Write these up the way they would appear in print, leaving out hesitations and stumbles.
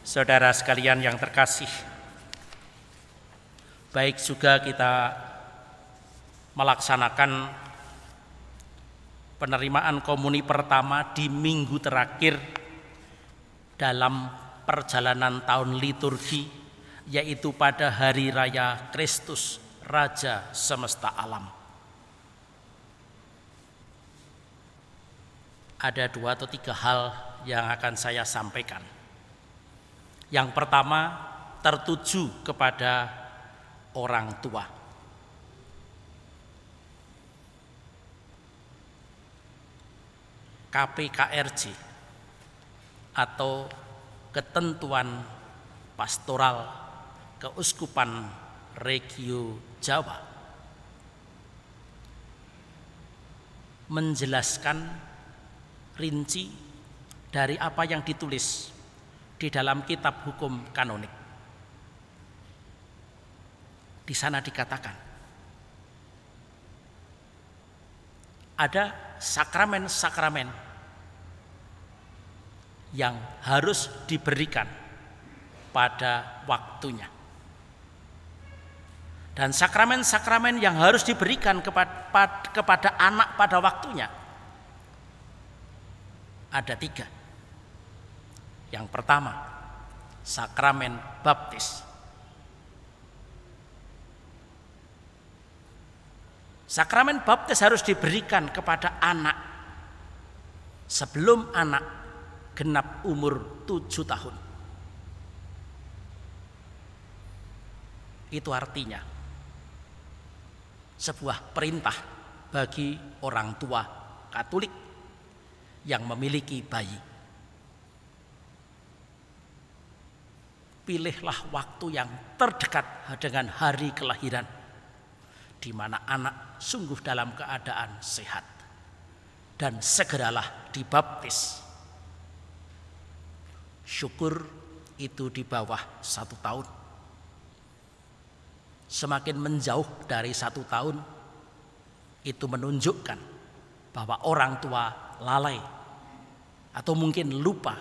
Saudara sekalian yang terkasih, baik juga kita melaksanakan penerimaan komuni pertama di minggu terakhir dalam perjalanan tahun liturgi, yaitu pada hari raya Kristus Raja semesta alam. Ada 2 atau 3 hal yang akan saya sampaikan. Yang pertama, tertuju kepada orang tua. KPKRJ atau Ketentuan Pastoral Keuskupan Regio Jawa menjelaskan rinci dari apa yang ditulis di dalam kitab hukum kanonik. Di sana dikatakan ada sakramen-sakramen yang harus diberikan pada waktunya. Dan sakramen-sakramen yang harus diberikan kepada anak pada waktunya ada 3. Yang pertama, sakramen baptis. Sakramen baptis harus diberikan kepada anak sebelum anak genap umur 7 tahun. Itu artinya sebuah perintah bagi orang tua Katolik yang memiliki bayi. Pilihlah waktu yang terdekat dengan hari kelahiran, di mana anak sungguh dalam keadaan sehat, dan segeralah dibaptis. Syukur itu di bawah 1 tahun. Semakin menjauh dari 1 tahun, itu menunjukkan bahwa orang tua lalai atau mungkin lupa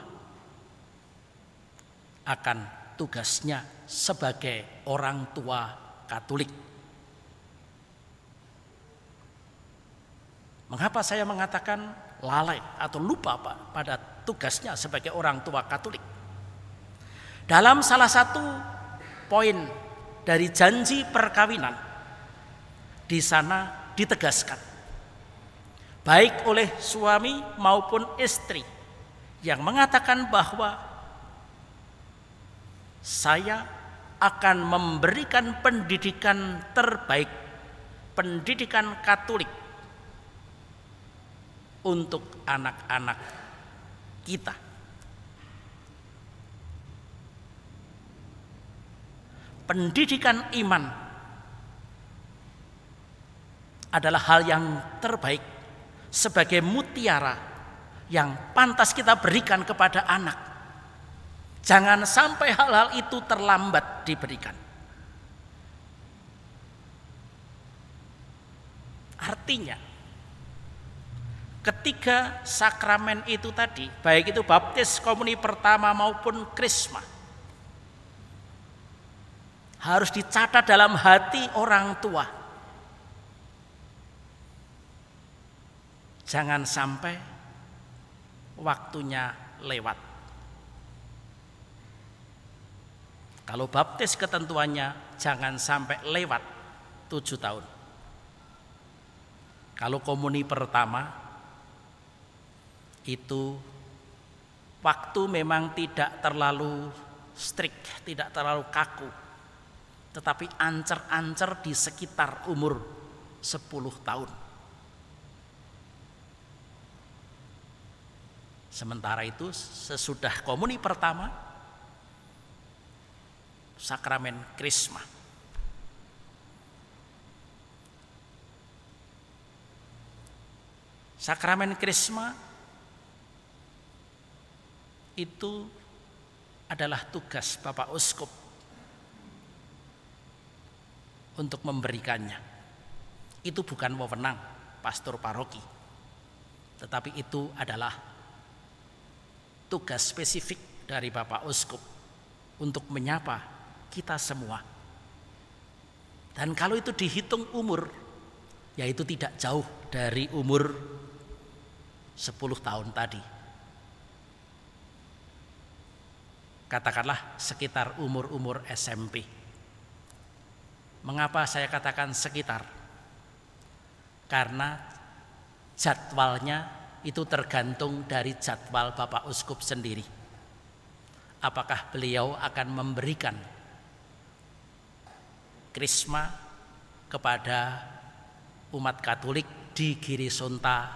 akan tugasnya sebagai orang tua Katolik. Mengapa saya mengatakan lalai atau lupa pada tugasnya sebagai orang tua Katolik? Dalam salah satu poin dari janji perkawinan, di sana ditegaskan, baik oleh suami maupun istri, yang mengatakan bahwa saya akan memberikan pendidikan terbaik, pendidikan Katolik untuk anak-anak kita. Pendidikan iman adalah hal yang terbaik sebagai mutiara yang pantas kita berikan kepada anak. Jangan sampai hal-hal itu terlambat diberikan. Artinya, ketiga sakramen itu tadi, baik itu baptis, komuni pertama maupun krisma, harus dicatat dalam hati orang tua. Jangan sampai waktunya lewat. Kalau baptis ketentuannya jangan sampai lewat 7 tahun. Kalau komuni pertama itu waktu memang tidak terlalu strict, tidak terlalu kaku, tetapi ancer-ancer di sekitar umur 10 tahun. Sementara itu sesudah komuni pertama, sakramen krisma. Sakramen krisma itu adalah tugas Bapak Uskup untuk memberikannya. Itu bukan wewenang pastor paroki, tetapi itu adalah tugas spesifik dari Bapak Uskup untuk menyapa kita semua. Dan kalau itu dihitung umur, yaitu tidak jauh dari umur 10 tahun tadi. Katakanlah sekitar umur-umur SMP. Mengapa saya katakan sekitar? Karena jadwalnya itu tergantung dari jadwal Bapak Uskup sendiri. Apakah beliau akan memberikan krisma kepada umat Katolik di Girisonta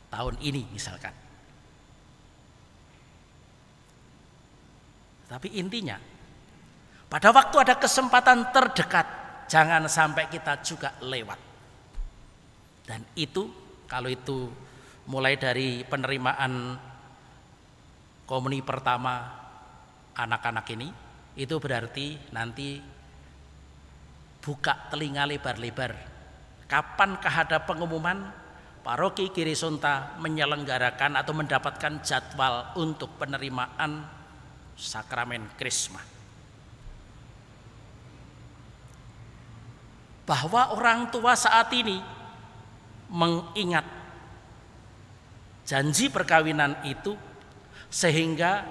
tahun ini misalkan. Tapi intinya, pada waktu ada kesempatan terdekat, jangan sampai kita juga lewat. Dan itu, kalau itu mulai dari penerimaan komuni pertama anak-anak ini, itu berarti nanti buka telinga lebar-lebar. Kapankah ada pengumuman paroki Girisonta menyelenggarakan atau mendapatkan jadwal untuk penerimaan sakramen Krisma? Bahwa orang tua saat ini mengingat janji perkawinan itu, sehingga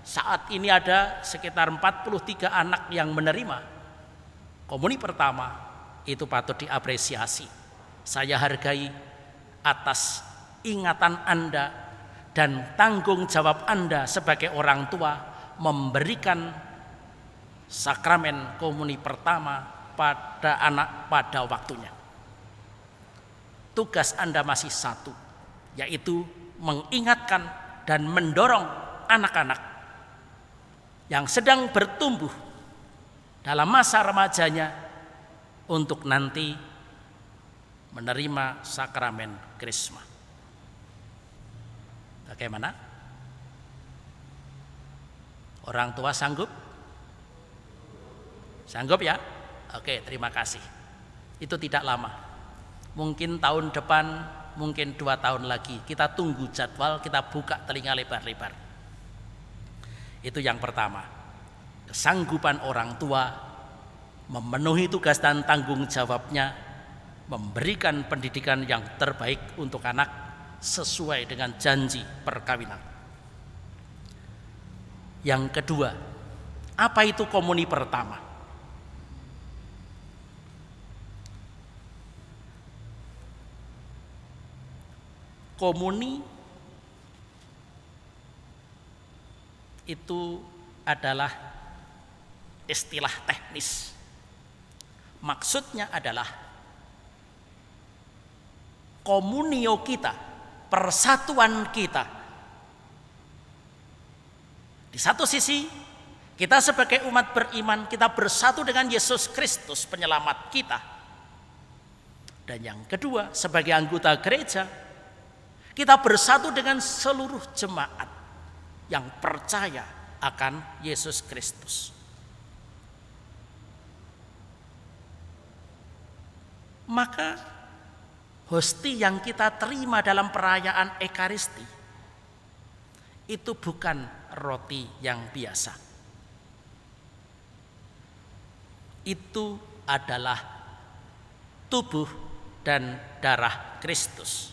saat ini ada sekitar 43 anak yang menerima komuni pertama, itu patut diapresiasi. Saya hargai atas ingatan Anda dan tanggung jawab Anda sebagai orang tua memberikan sakramen komuni pertama pada anak pada waktunya. Tugas Anda masih satu, yaitu mengingatkan dan mendorong anak-anak yang sedang bertumbuh dalam masa remajanya untuk nanti menerima sakramen Krisma. Bagaimana? Orang tua sanggup? Sanggup ya? Oke, terima kasih. Itu tidak lama. Mungkin tahun depan, mungkin 2 tahun lagi. Kita tunggu jadwal, kita buka telinga lebar-lebar. Itu yang pertama. Kesanggupan orang tua memenuhi tugas dan tanggung jawabnya, memberikan pendidikan yang terbaik untuk anak sesuai dengan janji perkawinan. Yang kedua, apa itu komuni pertama? Komuni itu adalah istilah teknis. Maksudnya adalah komunio kita, persatuan kita. Di satu sisi, kita sebagai umat beriman, kita bersatu dengan Yesus Kristus penyelamat kita. Dan yang kedua, sebagai anggota gereja, kita bersatu dengan seluruh jemaat yang percaya akan Yesus Kristus. Maka hosti yang kita terima dalam perayaan Ekaristi itu bukan roti yang biasa. Itu adalah tubuh dan darah Kristus.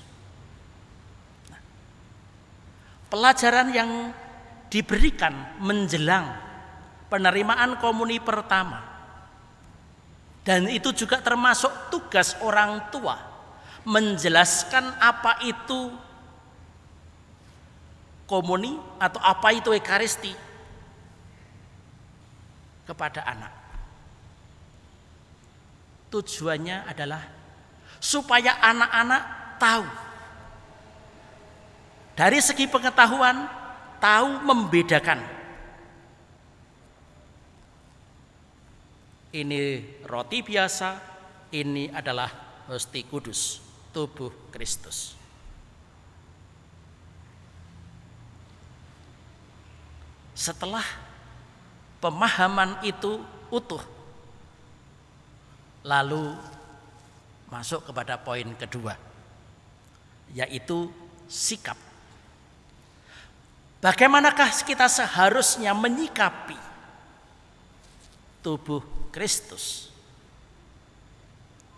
Pelajaran yang diberikan menjelang penerimaan komuni pertama, dan itu juga termasuk tugas orang tua menjelaskan apa itu komuni atau apa itu Ekaristi kepada anak. Tujuannya adalah supaya anak-anak tahu, dari segi pengetahuan, tahu membedakan. Ini roti biasa, ini adalah hosti kudus, tubuh Kristus. Setelah pemahaman itu utuh, lalu masuk kepada poin kedua, yaitu sikap. Bagaimanakah kita seharusnya menyikapi tubuh Kristus?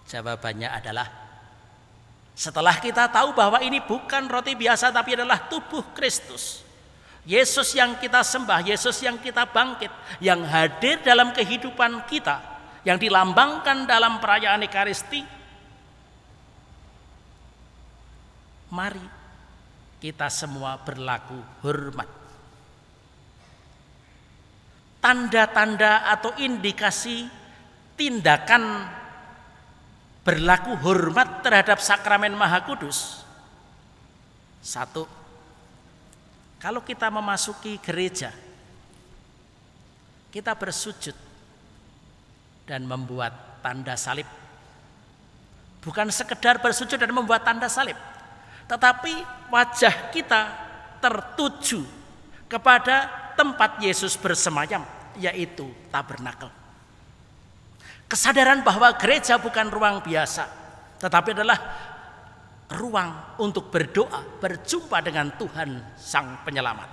Jawabannya adalah setelah kita tahu bahwa ini bukan roti biasa tapi adalah tubuh Kristus, Yesus yang kita sembah, Yesus yang kita bangkit, yang hadir dalam kehidupan kita, yang dilambangkan dalam perayaan Ekaristi, mari kita semua berlaku hormat. Tanda-tanda atau indikasi tindakan berlaku hormat terhadap sakramen Maha Kudus. Satu, kalau kita memasuki gereja, kita bersujud dan membuat tanda salib. Bukan sekedar bersujud dan membuat tanda salib, tetapi wajah kita tertuju kepada tempat Yesus bersemayam, yaitu tabernakel. Kesadaran bahwa gereja bukan ruang biasa, tetapi adalah ruang untuk berdoa, berjumpa dengan Tuhan Sang Penyelamat.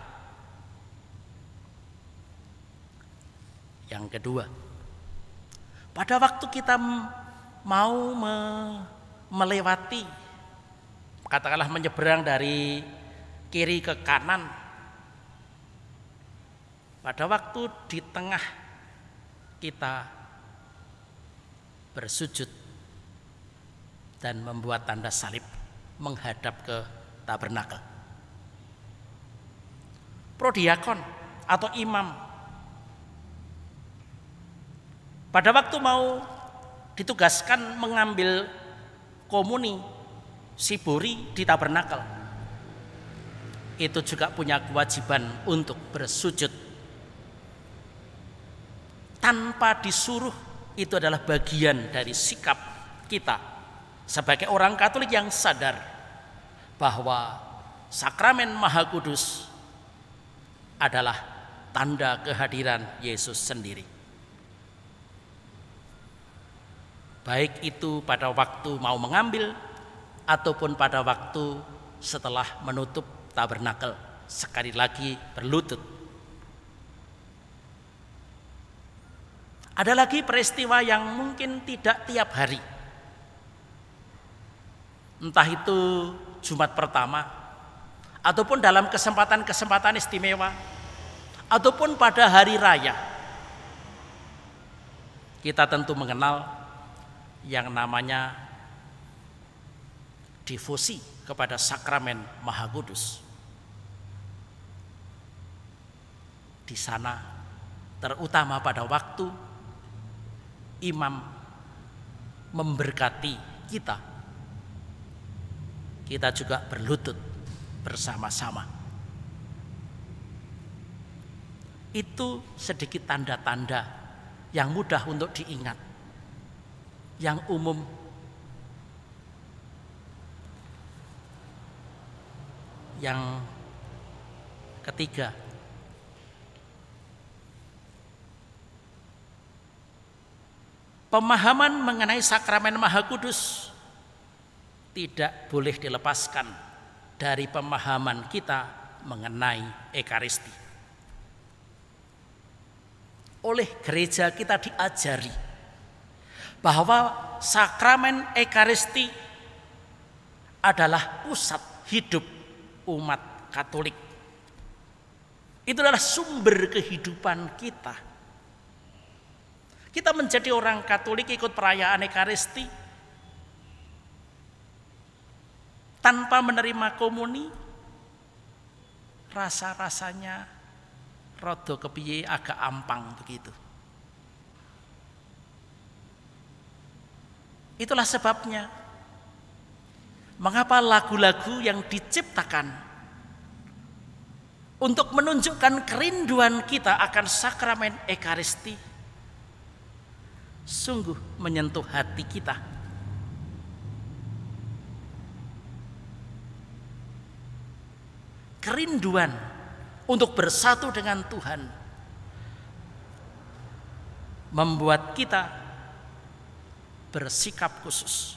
Yang kedua, pada waktu kita mau melewati, katakanlah menyeberang dari kiri ke kanan, pada waktu di tengah kita bersujud dan membuat tanda salib menghadap ke tabernakel. Prodiakon atau imam pada waktu mau ditugaskan mengambil komuni sibori di tabernakel, itu juga punya kewajiban untuk bersujud tanpa disuruh. Itu adalah bagian dari sikap kita sebagai orang Katolik yang sadar bahwa sakramen Maha Kudus adalah tanda kehadiran Yesus sendiri. Baik itu pada waktu mau mengambil ataupun pada waktu setelah menutup tabernakel, sekali lagi berlutut. Ada lagi peristiwa yang mungkin tidak tiap hari. Entah itu Jumat pertama, ataupun dalam kesempatan-kesempatan istimewa, ataupun pada hari raya. Kita tentu mengenal yang namanya devosi kepada sakramen Maha Kudus. Di sana, terutama pada waktu imam memberkati kita, kita juga berlutut bersama-sama. Itu sedikit tanda-tanda yang mudah untuk diingat, yang umum. Yang ketiga, pemahaman mengenai sakramen Maha Kudus tidak boleh dilepaskan dari pemahaman kita mengenai Ekaristi. Oleh gereja kita diajari bahwa sakramen Ekaristi adalah pusat hidup umat Katolik. Itu adalah sumber kehidupan kita. Kita menjadi orang Katolik ikut perayaan Ekaristi tanpa menerima komuni, rasa-rasanya rada kepiye agak ampang begitu. Itulah sebabnya mengapa lagu-lagu yang diciptakan untuk menunjukkan kerinduan kita akan sakramen Ekaristi sungguh menyentuh hati kita. Kerinduan untuk bersatu dengan Tuhan membuat kita bersikap khusus.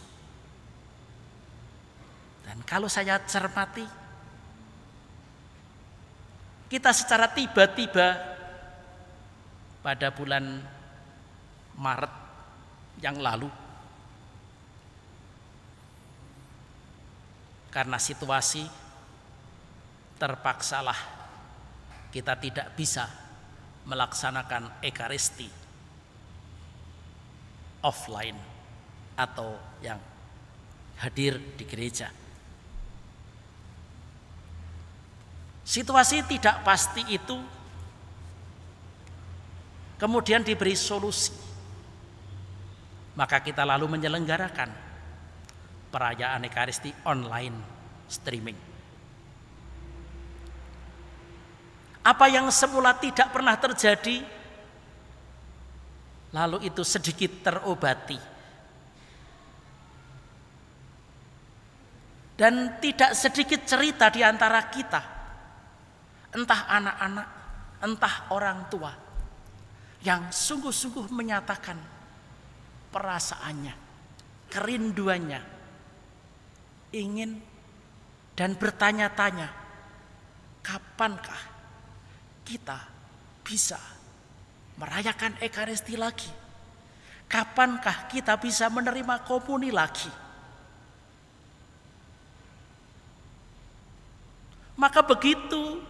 Dan kalau saya cermati, kita secara tiba-tiba pada bulan Maret yang lalu, karena situasi terpaksalah kita tidak bisa melaksanakan Ekaristi offline atau yang hadir di gereja. Situasi tidak pasti itu kemudian diberi solusi. Maka kita lalu menyelenggarakan perayaan Ekaristi online streaming. Apa yang semula tidak pernah terjadi, lalu itu sedikit terobati. Dan tidak sedikit cerita di antara kita, entah anak-anak, entah orang tua, yang sungguh-sungguh menyatakan perasaannya, kerinduannya, ingin dan bertanya-tanya, kapankah kita bisa merayakan Ekaristi lagi? Kapankah kita bisa menerima komuni lagi? Maka begitu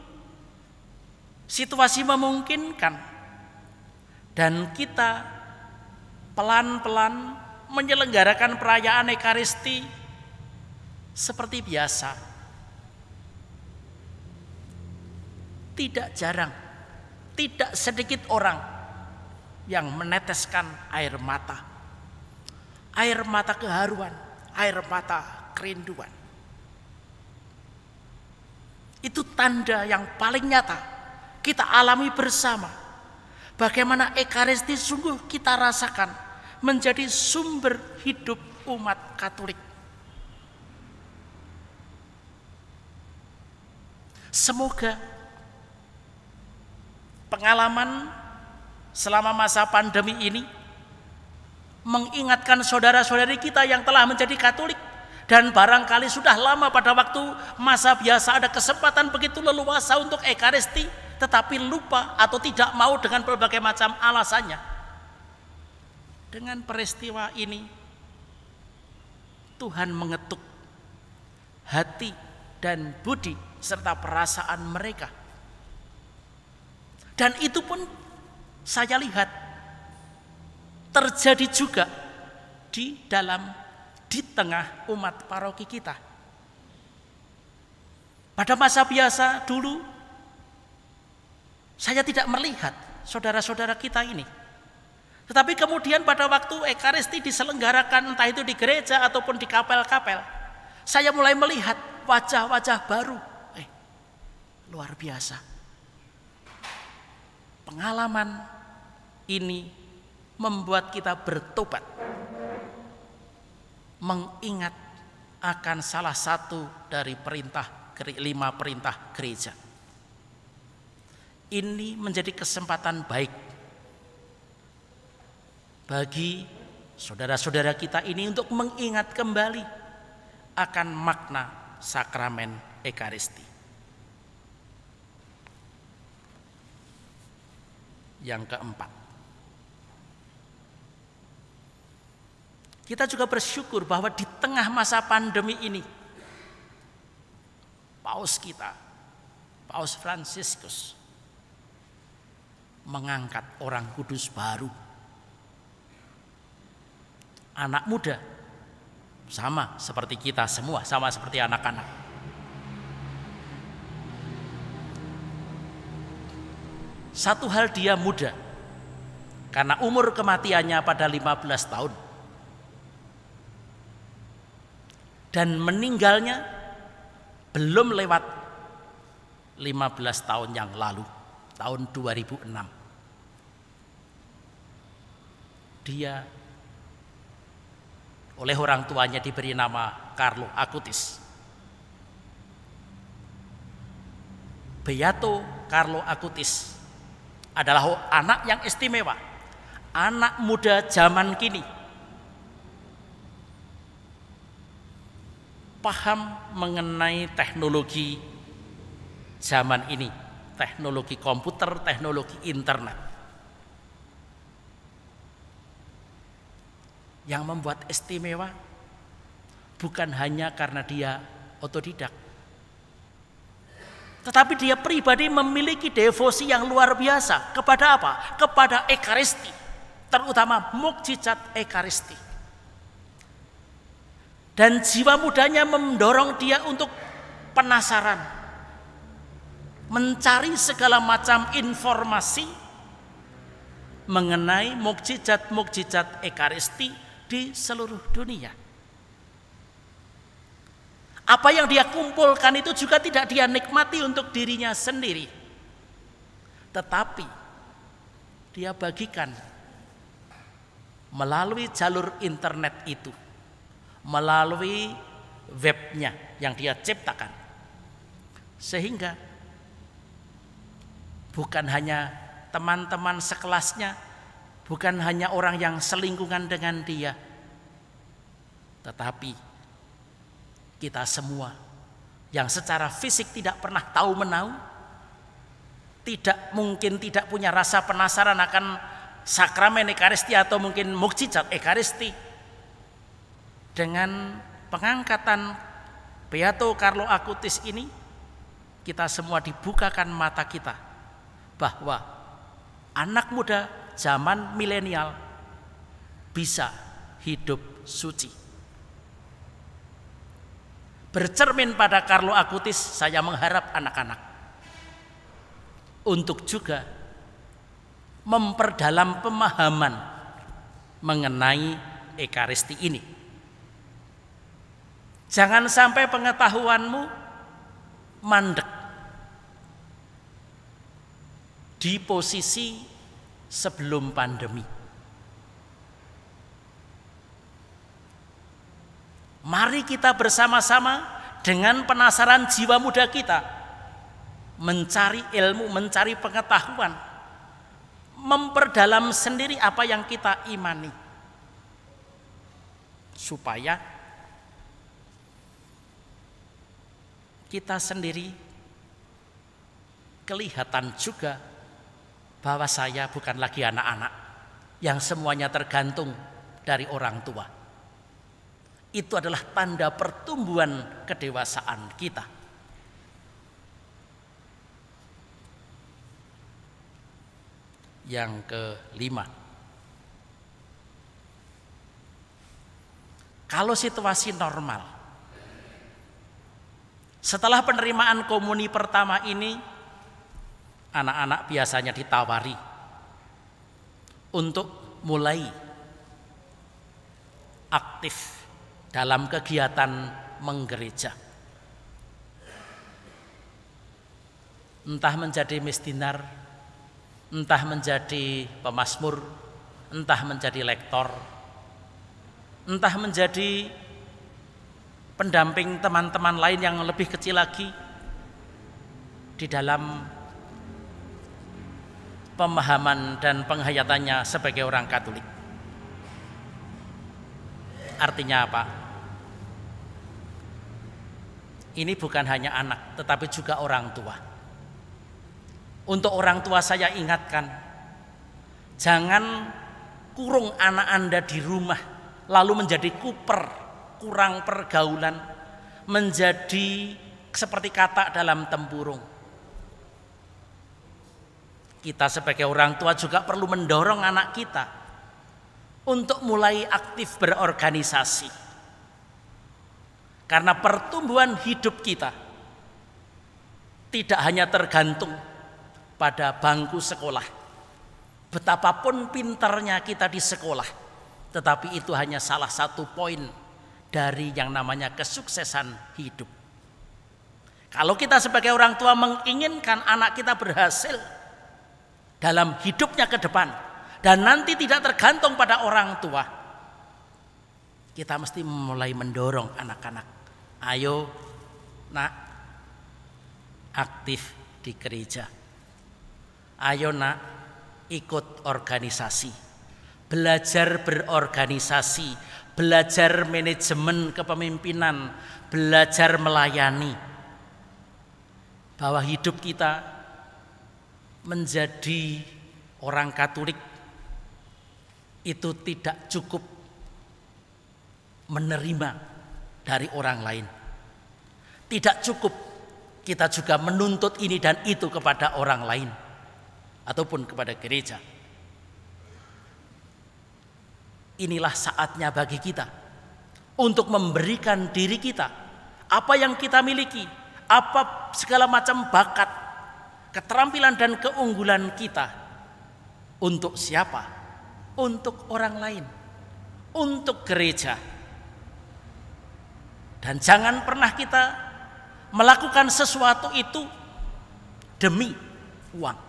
situasi memungkinkan dan kita pelan-pelan menyelenggarakan perayaan Ekaristi seperti biasa. Tidak jarang, tidak sedikit orang yang meneteskan air mata keharuan, air mata kerinduan. Itu tanda yang paling nyata kita alami bersama. Bagaimana Ekaristi sungguh kita rasakan menjadi sumber hidup umat Katolik. Semoga pengalaman selama masa pandemi ini mengingatkan saudara-saudari kita yang telah menjadi Katolik dan barangkali sudah lama pada waktu masa biasa ada kesempatan begitu leluasa untuk Ekaristi, tetapi lupa atau tidak mau dengan berbagai macam alasannya. Dengan peristiwa ini Tuhan mengetuk hati dan budi serta perasaan mereka. Dan itu pun saya lihat terjadi juga di tengah umat paroki kita. Pada masa biasa dulu saya tidak melihat saudara-saudara kita ini. Tetapi kemudian pada waktu Ekaristi diselenggarakan entah itu di gereja ataupun di kapel-kapel, saya mulai melihat wajah-wajah baru. Luar biasa. Pengalaman ini membuat kita bertobat, mengingat akan salah satu dari 5 perintah gereja. Ini menjadi kesempatan baik bagi saudara-saudara kita ini untuk mengingat kembali akan makna sakramen Ekaristi. Yang keempat, kita juga bersyukur bahwa di tengah masa pandemi ini Paus kita, Paus Fransiskus, mengangkat orang kudus baru, anak muda, sama seperti kita semua, sama seperti anak-anak. Satu hal dia muda, karena umur kematiannya pada 15 tahun. Dan meninggalnya belum lewat 15 tahun yang lalu, tahun 2006. Dia oleh orang tuanya diberi nama Carlo Acutis. Beato Carlo Acutis adalah anak yang istimewa, anak muda zaman kini, paham mengenai teknologi zaman ini, teknologi komputer, teknologi internet. Yang membuat istimewa bukan hanya karena dia otodidak, tetapi dia pribadi memiliki devosi yang luar biasa kepada apa? Kepada Ekaristi, terutama mukjizat Ekaristi. Dan jiwa mudanya mendorong dia untuk penasaran, mencari segala macam informasi mengenai mukjizat-mukjizat Ekaristi di seluruh dunia. Apa yang dia kumpulkan itu juga tidak dia nikmati untuk dirinya sendiri, tetapi dia bagikan melalui jalur internet itu, melalui webnya yang dia ciptakan. Sehingga bukan hanya teman-teman sekelasnya, bukan hanya orang yang selingkungan dengan dia, tetapi kita semua yang secara fisik tidak pernah tahu menau, tidak punya rasa penasaran akan sakramen Ekaristi atau mungkin mukjizat Ekaristi, dengan pengangkatan Beato Carlo Acutis ini, kita semua dibukakan mata kita bahwa anak muda zaman milenial bisa hidup suci. Bercermin pada Carlo Acutis, saya mengharap anak-anak untuk juga memperdalam pemahaman mengenai Ekaristi ini. Jangan sampai pengetahuanmu mandek di posisi sebelum pandemi. Mari kita bersama-sama dengan penasaran jiwa muda kita mencari ilmu, mencari pengetahuan, memperdalam sendiri apa yang kita imani, supaya kita sendiri kelihatan juga bahwa saya bukan lagi anak-anak yang semuanya tergantung dari orang tua. Itu adalah tanda pertumbuhan kedewasaan kita. Yang kelima, kalau situasi normal, setelah penerimaan komuni pertama ini, anak-anak biasanya ditawari untuk mulai aktif dalam kegiatan menggereja. Entah menjadi misdinar, entah menjadi pemazmur, entah menjadi lektor, entah menjadi pendamping teman-teman lain yang lebih kecil lagi di dalam pemahaman dan penghayatannya sebagai orang Katolik. Artinya apa? Ini bukan hanya anak, tetapi juga orang tua. Untuk orang tua saya ingatkan, jangan kurung anak Anda di rumah, lalu menjadi kuper, kurang pergaulan, menjadi seperti katak dalam tempurung. Kita sebagai orang tua juga perlu mendorong anak kita untuk mulai aktif berorganisasi. Karena pertumbuhan hidup kita tidak hanya tergantung pada bangku sekolah. Betapapun pintarnya kita di sekolah, tetapi itu hanya salah satu poin dari yang namanya kesuksesan hidup. Kalau kita sebagai orang tua menginginkan anak kita berhasil dalam hidupnya ke depan, dan nanti tidak tergantung pada orang tua, kita mesti mulai mendorong anak-anak. Ayo nak, aktif di gereja. Ayo nak, ikut organisasi. Belajar berorganisasi, belajar manajemen kepemimpinan, belajar melayani. Bahwa hidup kita menjadi orang Katolik itu tidak cukup menerima dari orang lain. Tidak cukup kita juga menuntut ini dan itu kepada orang lain ataupun kepada gereja. Inilah saatnya bagi kita untuk memberikan diri kita, apa yang kita miliki, apa segala macam bakat, keterampilan dan keunggulan kita. Untuk siapa? Untuk orang lain, untuk gereja. Dan jangan pernah kita melakukan sesuatu itu demi uang.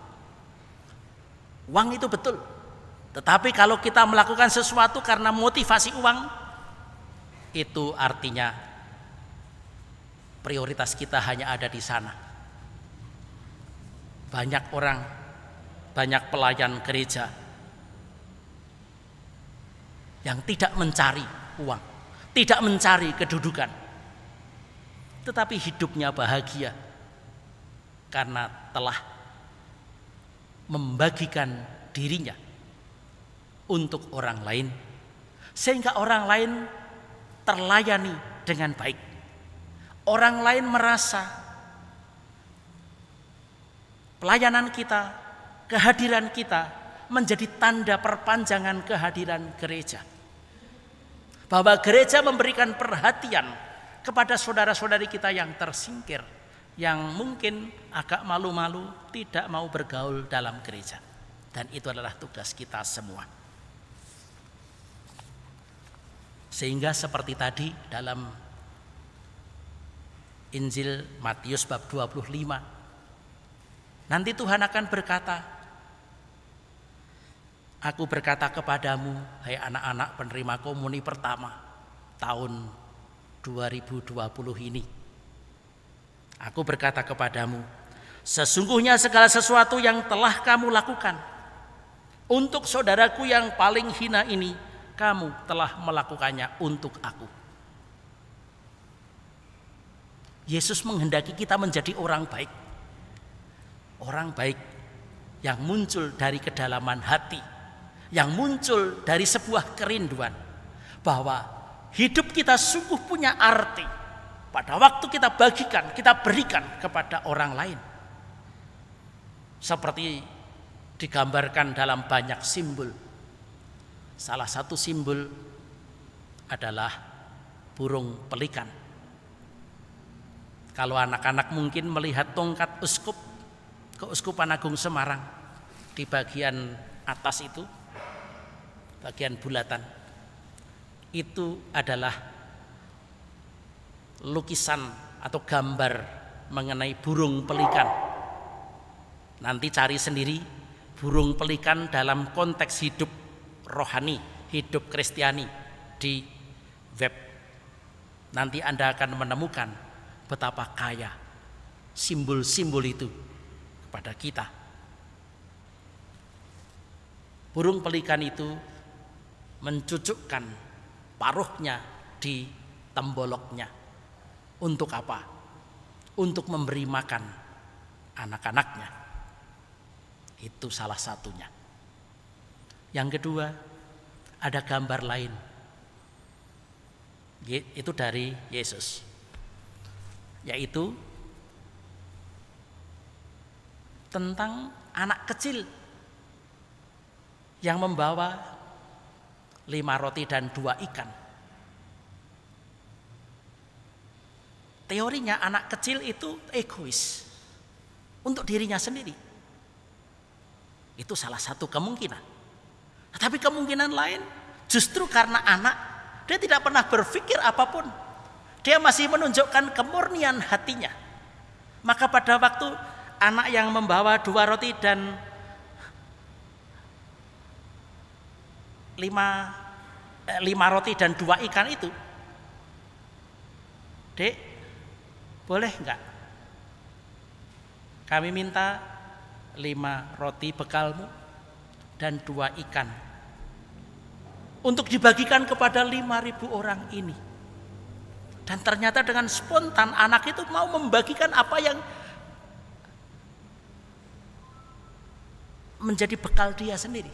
Uang itu betul. Tetapi kalau kita melakukan sesuatu karena motivasi uang, itu artinya prioritas kita hanya ada di sana. Banyak orang, banyak pelayan gereja yang tidak mencari uang, tidak mencari kedudukan, tetapi hidupnya bahagia karena telah membagikan dirinya untuk orang lain, sehingga orang lain terlayani dengan baik. Orang lain merasa pelayanan kita, kehadiran kita menjadi tanda perpanjangan kehadiran gereja. Bahwa gereja memberikan perhatian kepada saudara-saudari kita yang tersingkir, yang mungkin agak malu-malu, tidak mau bergaul dalam gereja. Dan itu adalah tugas kita semua. Sehingga seperti tadi dalam Injil Matius bab 25, nanti Tuhan akan berkata, aku berkata kepadamu, hai anak-anak penerima komuni pertama tahun 2020 ini. Aku berkata kepadamu, sesungguhnya segala sesuatu yang telah kamu lakukan untuk saudaraku yang paling hina ini, kamu telah melakukannya untuk aku. Yesus menghendaki kita menjadi orang baik. Orang baik yang muncul dari kedalaman hati, yang muncul dari sebuah kerinduan bahwa hidup kita sungguh punya arti pada waktu kita bagikan, kita berikan kepada orang lain. Seperti digambarkan dalam banyak simbol. Salah satu simbol adalah burung pelikan. Kalau anak-anak mungkin melihat tongkat uskup, Keuskupan Agung Semarang, di bagian atas itu, bagian bulatan, itu adalah lukisan atau gambar mengenai burung pelikan. Nanti cari sendiri burung pelikan dalam konteks hidup rohani, hidup Kristiani di web. Nanti Anda akan menemukan betapa kaya simbol-simbol itu kepada kita. Burung pelikan itu mencucukkan paruhnya di temboloknya. Untuk apa? Untuk memberi makan anak-anaknya. Itu salah satunya. Yang kedua, ada gambar lain. Itu dari Yesus. Yaitu tentang anak kecil yang membawa 5 roti dan 2 ikan. Teorinya anak kecil itu egois untuk dirinya sendiri. Itu salah satu kemungkinan. Tetapi kemungkinan lain, justru karena anak, dia tidak pernah berpikir apapun. Dia masih menunjukkan kemurnian hatinya. Maka pada waktu anak yang membawa 2 roti dan 5 roti dan 2 ikan itu, Dek, boleh enggak? Kami minta 5 roti bekalmu dan 2 ikan untuk dibagikan kepada 5.000 orang ini. Dan ternyata dengan spontan anak itu mau membagikan apa yang menjadi bekal dia sendiri.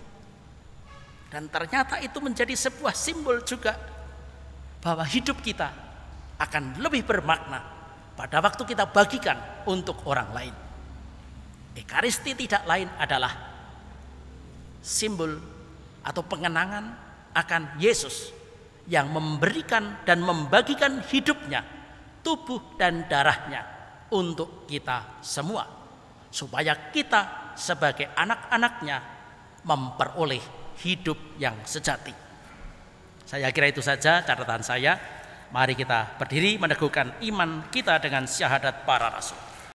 Dan ternyata itu menjadi sebuah simbol juga bahwa hidup kita akan lebih bermakna pada waktu kita bagikan untuk orang lain. Ekaristi tidak lain adalah simbol atau pengenangan akan Yesus yang memberikan dan membagikan hidupnya, tubuh dan darahnya untuk kita semua, supaya kita sebagai anak-anaknya memperoleh hidup yang sejati. Saya kira itu saja catatan saya. Mari kita berdiri meneguhkan iman kita dengan syahadat para rasul.